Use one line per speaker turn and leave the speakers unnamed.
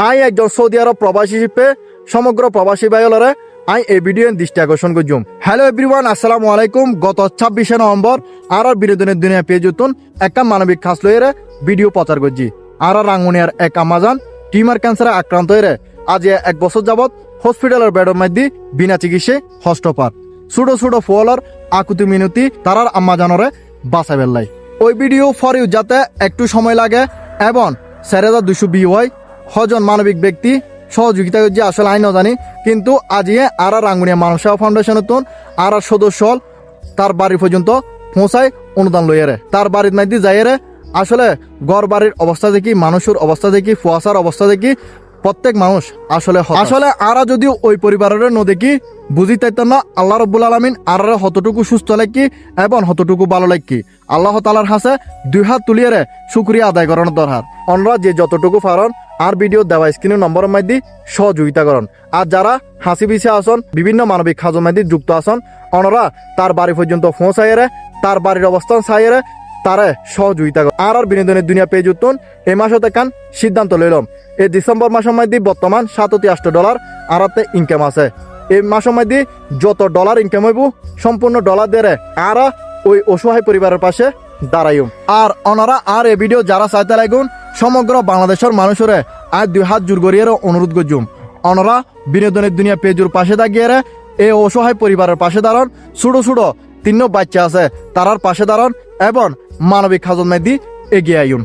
I একজন Saudi আরব প্রবাসী হিসেবে সমগ্র প্রবাসী ভাইলরে আই এই ভিডিও দৃষ্টি আকর্ষণ করছুম। হ্যালো এভরিওয়ান, আসসালামু আলাইকুম। গত 26শে নভেম্বর আর বিনোদনের দুনিয়া পেয়ে যেতুন একটা মানবিক খাস লইরে ভিডিও প্রচার করছি। আর রাঙ্গুনিয়ার এক আমাজান টিউমার ক্যান্সারে আক্রান্ত হয়ে আজ 1 বছর যাবৎ হসপিটালের বেডের মধ্যে বিনা চিকিৎসে হস্তপার ছোট ছোট ফোয়ালার আকুতি মিনতি তারার আম্মাজানরে বাঁচাই বেল্লাই। ওই ভিডিও ফর ইউ যাতে একটু সময় লাগে এবং 4220 হয় হজন মানবিক ব্যক্তি সহযোগিতা করছে আসলে আইনও জানি, কিন্তু আজিয়ে আর রাঙ্গুনিয়া মানব সেবা ফাউন্ডেশনের তুন আর সদস্য তার বাড়ি পর্যন্ত পৌঁছায় অনুদান লইয়ারে তার বাড়ির মধ্যে যাইয়ারে আসলে ঘর বাড়ির অবস্থা দেখি, মানুষের অবস্থা দেখি, ফুয়াশার অবস্থা দেখি প্রত্যেক মানুষ আসলে আরা যদিও ওই পরিবারের ন দেখি বুঝি তাইত না আল্লাহ রব্বুল আলমিন আর হতটুকু সুস্থ লাগি এবং হতটুকু ভালো লাগি আল্লাহ তালার হাসে 2 হাত তুলিয়ারে শুক্রিয়া আদায় করানোর দরকার। অনরা যে যতটুকু পারন আর ভিডিও দেওয়া স্ক্রিনের নম্বরের মধ্যে সহযোগিতা করন। আর যারা হাসি বিছে আসন বিভিন্ন মানবিক কাজের মধ্যে যুক্ত আসন অনরা তার বাড়ি পর্যন্ত পৌঁছাইয়ারে তার বাড়ির অবস্থান চাইয়ারে তারে সহযোগিতা কর। আর বিনোদনের দুনিয়া পেয়ে যুতুন এই মাসতে কান সিদ্ধান্ত লইলাম এই ডিসেম্বর মাসের মধ্যে বর্তমান $87 আরাতে ইনকাম আছে। এই মাসের মধ্যে যত ডলার ইনকাম হইব সম্পূর্ণ ডলার দিয়ে আর ওই অসহায় পরিবারের পাশে দাঁড়াইম। আর ওনারা আর এই ভিডিও যারা চাইতে লাগুন সমগ্র বাংলাদেশের মানুষের আর 2 হাত জোর করিয়ে অনুরোধ করছুম ওনারা বিনোদনের দুনিয়া পেজুর পাশে দাঁড়িয়ে এই অসহায় পরিবারের পাশে দাঁড়ান। ছোট ছোট 3 বাচ্চা আছে তারার পাশে দাঁড়ান এবং মানবিক খাজত মধ্যে এগিয়ে আইন।